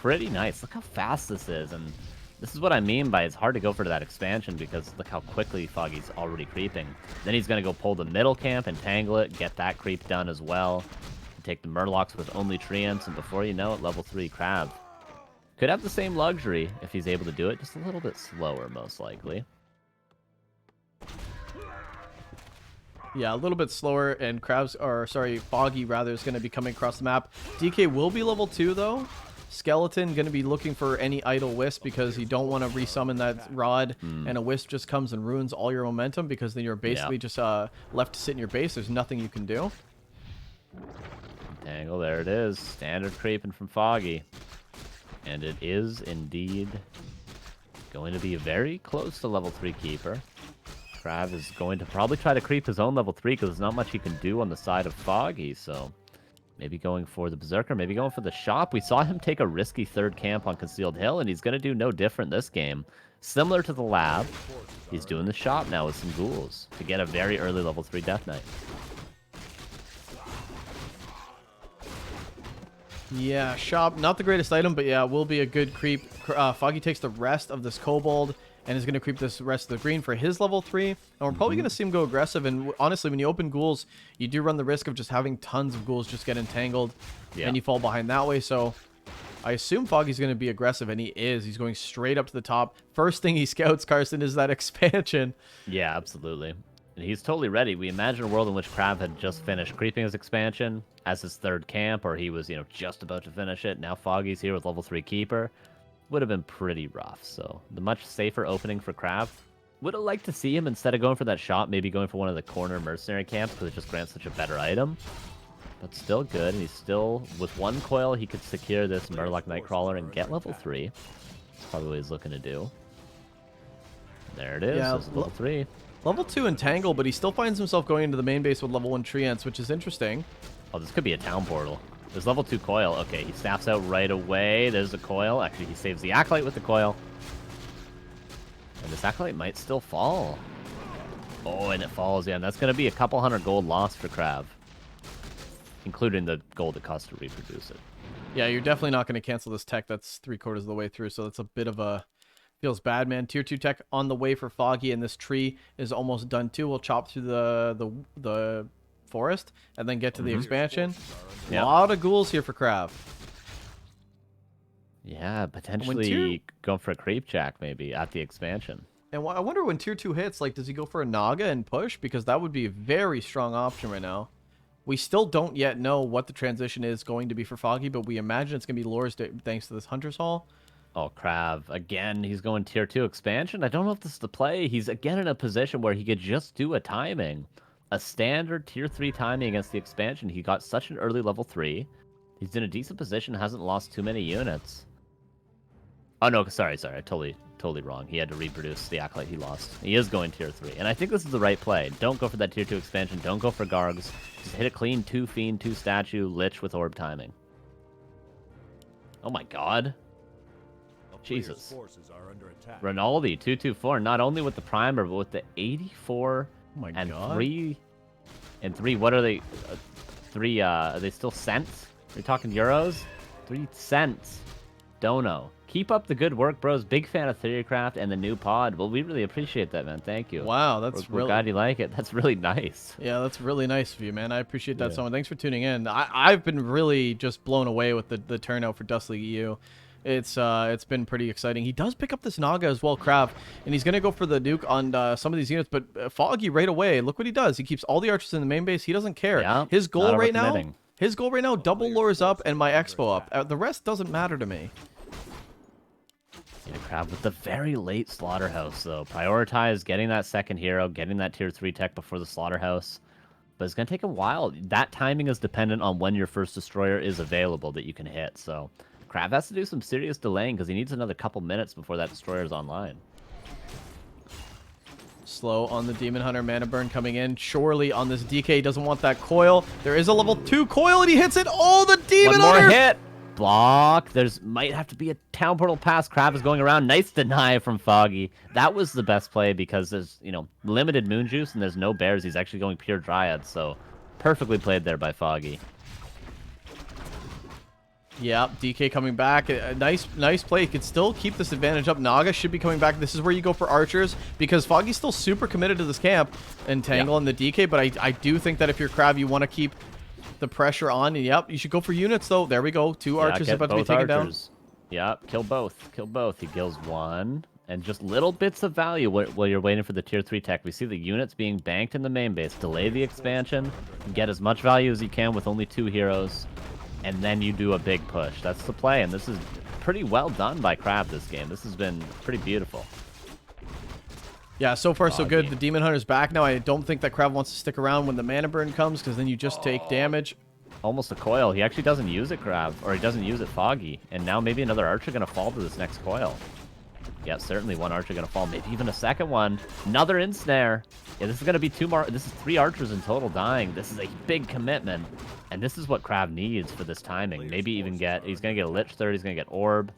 Pretty nice. Look how fast this is. And this is what I mean by it's hard to go for that expansion because look how quickly Foggy's already creeping. Then he's going to go pull the middle camp and tangle it, get that creep done as well. Take the Murlocs with only Treants, and before you know it, level 3 KraV. Could have the same luxury if he's able to do it, just a little bit slower, most likely. Yeah, a little bit slower, and Foggy rather is going to be coming across the map. DK will be level 2 though. Skeleton going to be looking for any idle wisp because you don't want to resummon that rod, and a wisp just comes and ruins all your momentum because then you're basically just left to sit in your base. There's nothing you can do. Tangle, there it is. Standard creeping from Foggy. And it is indeed going to be very close to level 3 Keeper. KraV is going to probably try to creep his own level 3 because there's not much he can do on the side of Foggy. So maybe going for the Berserker, maybe going for the shop. We saw him take a risky third camp on Concealed Hill, and he's going to do no different this game. Similar to the lab, he's doing the shop now with some ghouls to get a very early level 3 Death Knight. Yeah, shop, not the greatest item, but yeah, will be a good creep. Foggy takes the rest of this Kobold and is going to creep this rest of the green for his level 3. And we're probably going to see him go aggressive. And honestly, when you open ghouls, you do run the risk of just having tons of ghouls just get entangled. And you fall behind that way. So I assume Foggy's going to be aggressive, and he is. He's going straight up to the top. First thing he scouts, Carson, is that expansion. Yeah, absolutely. And he's totally ready. We imagine a world in which KraV had just finished creeping his expansion as his third camp, or he was, just about to finish it. Now Foggy's here with level 3 Keeper. Would have been pretty rough. So the much safer opening for KraV. Would have liked to see him, instead of going for that shot, maybe going for one of the corner mercenary camps, because it just grants such a better item. But still good, and he's still, with one coil, he could secure this Murloc Nightcrawler and get level 3. That's probably what he's looking to do. There it is, level 3. Level 2 Entangle, but he still finds himself going into the main base with level 1 Treants, which is interesting. Oh, this could be a town portal. There's level 2 coil. Okay, he snaps out right away. There's the coil. Actually, he saves the Acolyte with the coil. And this Acolyte might still fall. Oh, and it falls, yeah. And that's going to be a couple hundred gold lost for KraV. Including the gold it costs to reproduce it. Yeah, you're definitely not going to cancel this tech. That's 3/4 of the way through, so that's a bit of a... Feels bad, man. Tier 2 tech on the way for Foggy, and this tree is almost done too. We'll chop through the forest and then get to the expansion. Yep. A lot of ghouls here for KraV. Yeah, potentially going for a creep jack maybe at the expansion. And I wonder when tier 2 hits, like, does he go for a Naga and push? Because that would be a very strong option right now. We still don't yet know what the transition is going to be for Foggy, but we imagine it's going to be Lures thanks to this Hunter's Hall. Oh, KraV. Again, he's going tier 2 expansion. I don't know if this is the play. He's again in a position where he could just do a timing. A standard tier 3 timing against the expansion. He got such an early level 3. He's in a decent position, hasn't lost too many units. Oh, no, sorry. I totally wrong. He had to reproduce the Acolyte he lost. He is going tier 3. And I think this is the right play. Don't go for that tier 2 expansion. Don't go for Gargs. Just hit a clean 2 Fiend, 2 Statue, Lich with Orb timing. Oh my god. Jesus. Rinaldi, 224, not only with the primer, but with the 84 and 3. And 3, what are they? 3, are they still cents? Are we talking euros? 3 cents. Dono. Keep up the good work, bros. Big fan of Theorycraft and the new pod. Well, we really appreciate that, man. Thank you. Wow, that's we're glad you like it. That's really nice. Yeah, that's really nice of you, man. I appreciate that so much. Thanks for tuning in. I've been really just blown away with the turnout for Dust League EU. It's been pretty exciting. He does pick up this Naga as well, KraV, and he's going to go for the nuke on some of these units, but Foggy right away, look what he does. He keeps all the archers in the main base. He doesn't care. Yeah, his goal right now, double Lures up and my Expo up. The rest doesn't matter to me. Yeah, KraV with the very late Slaughterhouse, though. Prioritize getting that second hero, getting that tier 3 tech before the Slaughterhouse. But it's going to take a while. That timing is dependent on when your first destroyer is available that you can hit, so... KraV has to do some serious delaying because he needs another couple minutes before that destroyer is online. Slow on the Demon Hunter mana burn coming in. Surely on this DK doesn't want that coil. There is a level 2 coil and he hits it. Oh, the Demon Hunter! One more hit! Block. There's might have to be a town portal pass. KraV is going around. Nice deny from Foggy. That was the best play because there's, limited moon juice and there's no bears. He's actually going pure Dryad, so perfectly played there by Foggy. Yeah, DK coming back. A nice play. He can still keep this advantage up. Naga should be coming back. This is where you go for archers because Foggy's still super committed to this camp. Entangle and the DK, but I do think that if you're KraV, you want to keep the pressure on. And yep, you should go for units though. There we go. 2 archers about to be taken down. Yep, kill both. Kill both. He kills one. And just little bits of value while you're waiting for the tier 3 tech. We see the units being banked in the main base. Delay the expansion. Get as much value as you can with only 2 heroes. And then you do a big push. That's the play, and this is pretty well done by KraV this game. This has been pretty beautiful. Yeah, so far so good. The Demon Hunter's back now. I don't think that KraV wants to stick around when the mana burn comes, because then you just take damage. Almost a coil. He actually doesn't use it, KraV, or he doesn't use it, Foggy. And now maybe another archer going to fall to this next coil. Yeah, certainly one archer going to fall. Maybe even a second one. Another ensnare. Yeah, this is going to be 2 more. This is 3 archers in total dying. This is a big commitment. And this is what KraV needs for this timing. Maybe even he's going to get a Lich third. He's going to get Orb.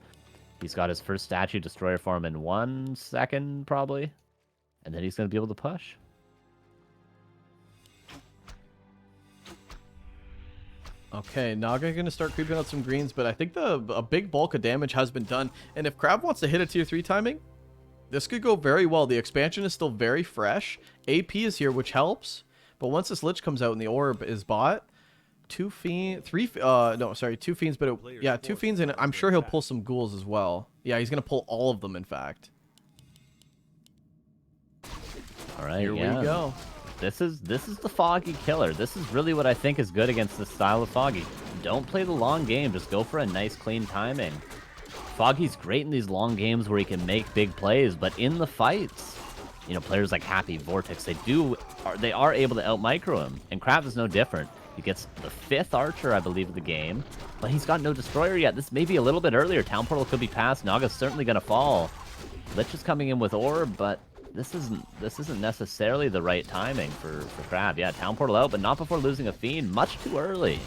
He's got his first statue destroyer form in 1 second, probably. And then he's going to be able to push. Okay, Naga going to start creeping out some greens, but I think a big bulk of damage has been done. And if KraV wants to hit a tier 3 timing, this could go very well. The expansion is still very fresh. AP is here, which helps. But once this Lich comes out and the Orb is bought, 2 fiends, 2 fiends, but yeah, 2 fiends, and I'm sure he'll pull some ghouls as well. Yeah, he's going to pull all of them, in fact. All right, Here we go. This is the Foggy killer. This is really what I think is good against this style of Foggy. Don't play the long game. Just go for a nice, clean timing. Foggy's great in these long games where he can make big plays, but in the fights, you know, players like Happy, Vortex, they are able to out-micro him. And KraV is no different. He gets the 5th Archer, I believe, of the game, but he's got no Destroyer yet. This may be a little bit earlier. Town Portal could be passed. Naga's certainly going to fall. Lich is coming in with Orb, but this isn't necessarily the right timing for KraV. Yeah, Town Portal out, but not before losing a Fiend. Much too early.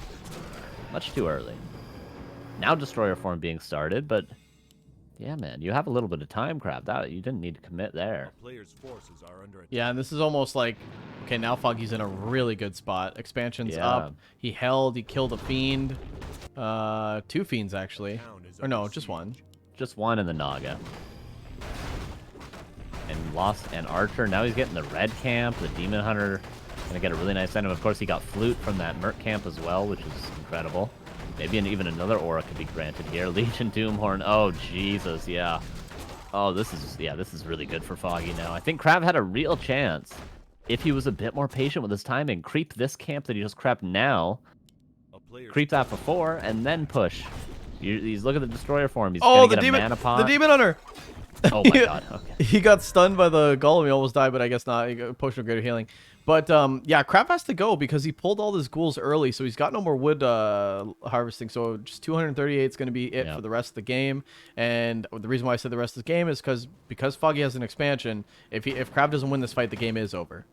Much too early. Now Destroyer form being started, but yeah, man, you have a little bit of time, KraV. That you didn't need to commit there. A player's forces are under attack. Yeah, and this is almost like, okay, now Foggy's in a really good spot. Expansion's Yeah. up. He killed a Fiend. 2 Fiends, actually. Or no, just one. Just one in the Naga. And lost an Archer. Now he's getting the red camp. The Demon Hunter gonna get a really nice item. Of course, he got Flute from that Merc camp as well, which is incredible. Maybe even another aura could be granted here. Legion Doomhorn. Oh, Jesus, yeah. Oh, this is really good for Foggy now. I think KraV had a real chance if he was a bit more patient with his timing. Creep this camp that he just crept now. Creep that before, and then push. He's looking at the Destroyer form. He's gonna get a mana pot. The Demon Hunter! Oh my god, okay. He got stunned by the Golem. He almost died, but I guess not. He got Potion of Greater Healing. But, yeah, KraV has to go because he pulled all his ghouls early, so he's got no more wood harvesting. So just 238 is going to be it for the rest of the game. And the reason why I said the rest of the game is because Foggy has an expansion, if KraV doesn't win this fight, the game is over.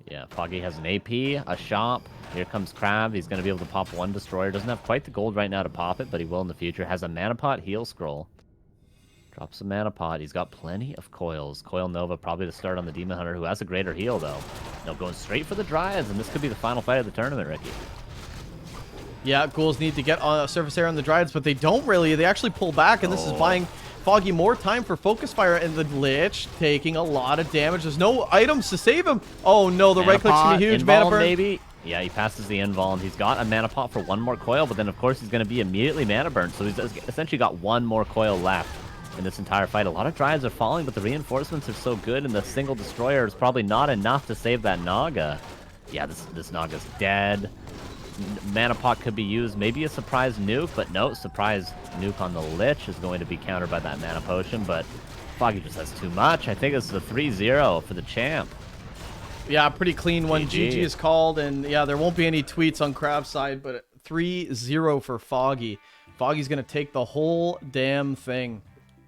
Yeah, Foggy has an AP, a shop. Here comes KraV. He's going to be able to pop 1 Destroyer. Doesn't have quite the gold right now to pop it, but he will in the future. Has a mana pot, heal scroll. Drops a mana pot. He's got plenty of coils. Coil Nova probably to start on the Demon Hunter, who has a greater heal, though. No, going straight for the Dryads, and this could be the final fight of the tournament, Ricky. Yeah, ghouls need to get on surface area on the Dryads, but they don't really. They actually pull back, and this is buying Foggy more time for Focus Fire, and the Lich taking a lot of damage. There's no items to save him. Oh, no, the right click's going to be huge. Mana burn. Maybe. Yeah, he passes the invuln. He's got a mana pot for 1 more coil, but then, of course, he's going to be immediately mana burned, so he's essentially got 1 more coil left in this entire fight. A lot of Dryads are falling, but the reinforcements are so good, and the single Destroyer is probably not enough to save that Naga. Yeah, this Naga's dead. Mana pot could be used. Maybe a surprise nuke, but no, surprise nuke on the Lich is going to be countered by that mana potion, but Foggy just has too much. I think it's the 3-0 for the champ. Yeah, pretty clean one. GG. GG is called, and yeah, there won't be any tweets on KraV's side, but 3-0 for Foggy. Foggy's going to take the whole damn thing.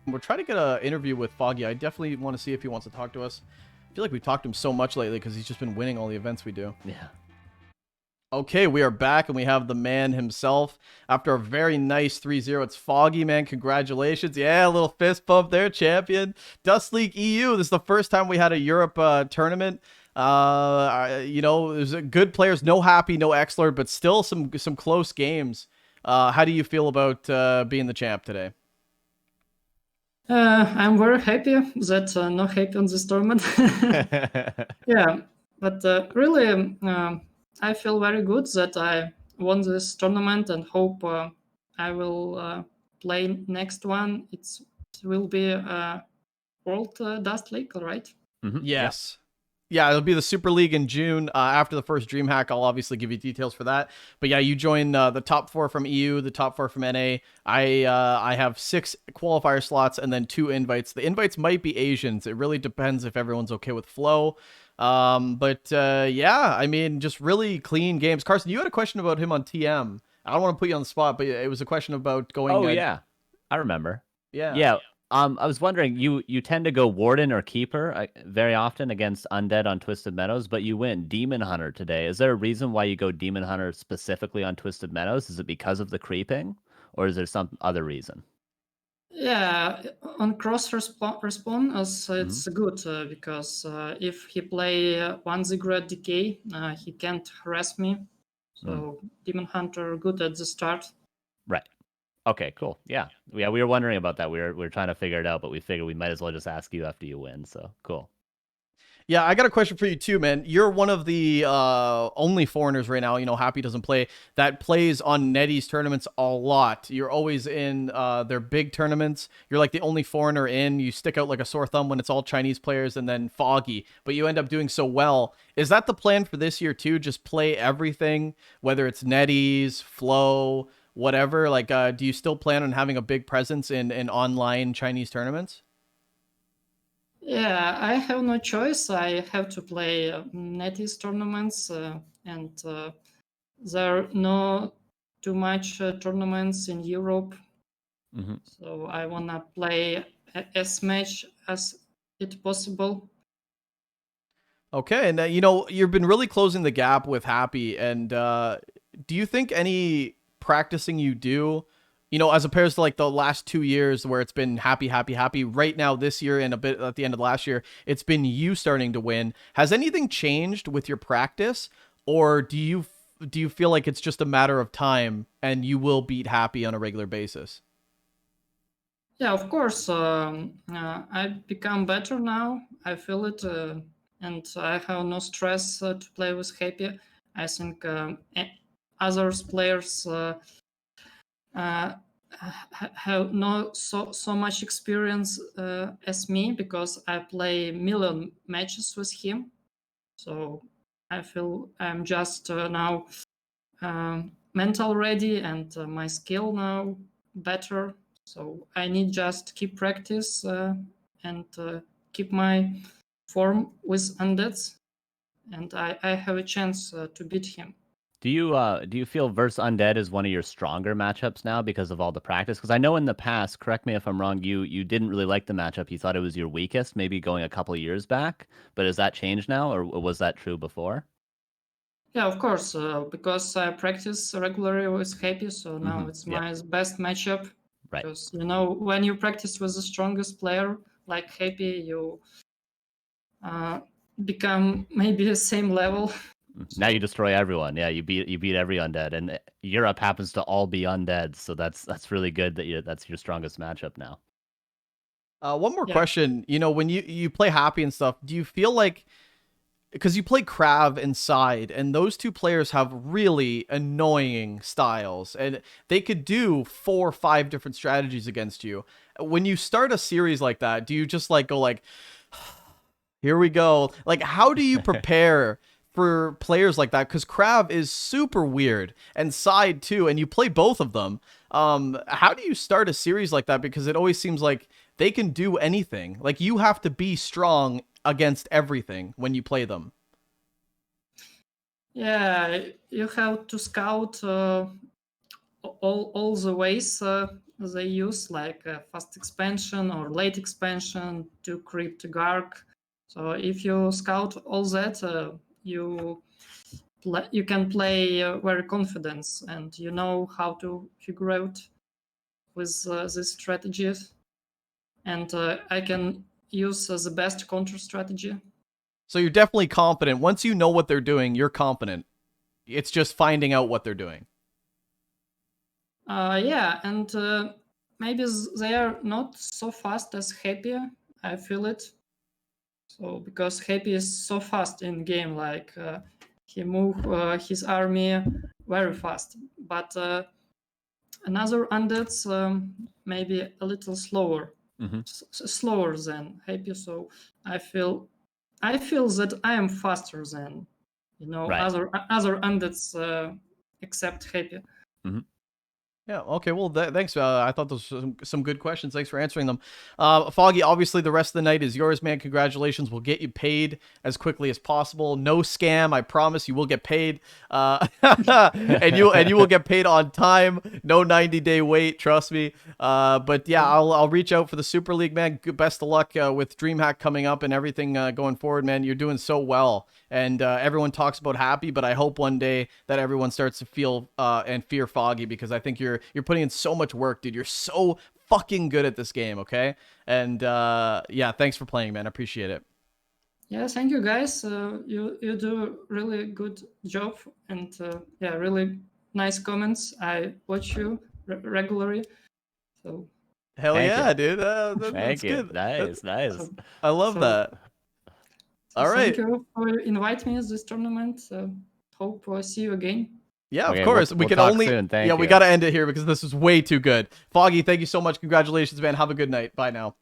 We're trying to get an interview with Foggy. I definitely want to see if he wants to talk to us. I feel like we've talked to him so much lately because he's just been winning all the events we do. Yeah. Okay, we are back, and we have the man himself. After a very nice 3-0, it's Foggy, man. Congratulations. Yeah, a little fist bump there, champion. DuSt League EU. This is the first time we had a Europe tournament. You know, there's good players. No Happy, no Xlord, but still some close games. How do you feel about being the champ today? I'm very happy that no Happy on this tournament. Yeah, but really, I feel very good that I won this tournament and hope I will play next one. It will be World DuSt League, right? Mm-hmm. Yes. Yeah, it'll be the Super League in June. After the first DreamHack, I'll obviously give you details for that. But yeah, you join the top 4 from EU, the top 4 from NA. I have 6 qualifier slots and then 2 invites. The invites might be Asians. It really depends if everyone's okay with flow. Yeah, I mean, just really clean games. Carson, you had a question about him on TM. I don't want to put you on the spot, but it was a question about going... Oh, yeah. I remember. Yeah. Yeah. I was wondering, you tend to go Warden or Keeper very often against Undead on Twisted Meadows, but you went Demon Hunter today. Is there a reason why you go Demon Hunter specifically on Twisted Meadows? Is it because of the creeping, or is there some other reason? Yeah, on cross respawn, it's good because if he play 1 Ziggurat Decay, he can't harass me. So Demon Hunter good at the start. Right. Okay, cool. Yeah, we were wondering about that. We were trying to figure it out, but we figured we might as well just ask you after you win. So cool. Yeah, I got a question for you too, man. You're one of the only foreigners right now, you know, Happy doesn't play, that plays on Netty's tournaments a lot. You're always in their big tournaments. You're like the only foreigner in. You stick out like a sore thumb when it's all Chinese players and then Foggy, but you end up doing so well. Is that the plan for this year too? Just play everything, whether it's Netty's, Flow, whatever? Like, do you still plan on having a big presence in online Chinese tournaments? Yeah, I have no choice. I have to play NetEase tournaments, and there are no too much tournaments in Europe. Mm-hmm. So I wanna play as much as it possible. Okay, and you know, you've been really closing the gap with Happy, and do you think any practicing you do, you know, as opposed to like the last 2 years where it's been Happy, Happy, Happy, right now this year and a bit at the end of last year, it's been you starting to win. Has anything changed with your practice, or do you feel like it's just a matter of time and you will beat Happy on a regular basis? Yeah, of course. I've become better now. I feel it, and I have no stress to play with Happy. I think others players have no so much experience as me because I play million matches with him. So I feel I'm just now mental ready and my skill now better. So I need just keep practice and keep my form with undeads, and I have a chance to beat him. Do you feel versus Undead is one of your stronger matchups now because of all the practice? Because I know in the past, correct me if I'm wrong, you didn't really like the matchup. You thought it was your weakest, maybe going a couple of years back. But has that changed now, or was that true before? Yeah, of course, because I practice regularly with Happy, so now it's Yeah, my best matchup. right. Because you know, when you practice with the strongest player like Happy, you uh, become maybe the same level. Now you So destroy everyone. Yeah, you beat every undead, and Europe happens to all be undead, so that's really good that that's your strongest matchup now. One more yeah, question. You know, when you play Happy and stuff, do you feel like, because you play KraV inside, and those two players have really annoying styles, and they could do 4 or 5 different strategies against you. When you start a series like that, do you just like go like, here we go? Like, how do you prepare for players like that? Because KraV is super weird, and side too, and you play both of them. How do you start a series like that? Because it always seems like they can do anything. Like, you have to be strong against everything when you play them. yeah, you have to scout all the ways they use, like fast expansion or late expansion to crypt arc. So if you scout all that, you can play very confidence, and you know how to figure out with these strategies. And I can use the best counter strategy. So you're definitely confident. Once you know what they're doing, you're confident. It's just finding out what they're doing. Yeah, and maybe they are not so fast as Happy. I feel it. So because Happy is so fast in game, like he move his army very fast, but another undeads maybe a little slower, Hmm. slower than Happy. So I feel that I am faster than Right. other undeads except Happy. Hmm. Yeah. Okay. Well, thanks. I thought those were some good questions. Thanks for answering them. Foggy, obviously, the rest of the night is yours, man. Congratulations. We'll get you paid as quickly as possible. No scam. I promise you will get paid. And you will get paid on time. No 90-day wait. Trust me. But yeah, I'll reach out for the Super League, man. Best of luck with DreamHack coming up and everything going forward, man. You're doing so well. And everyone talks about Happy, but I hope one day that everyone starts to feel and fear Foggy, because I think you're putting in so much work, dude. You're so fucking good at this game, okay? And yeah, thanks for playing, man. I appreciate it. Yeah, thank you guys. You do really good job, and yeah, really nice comments. I watch you regularly, so Hell Thank you. yeah, dude. That's Thank you. good. Nice, nice. so I love so that. All right. Thank you for inviting me to this tournament. Hope see you again. Yeah, Okay, of course. we'll we can talk only. soon. Thank yeah, you. we got to end it here because this is way too good. Foggy, thank you so much. Congratulations, man. Have a good night. Bye now.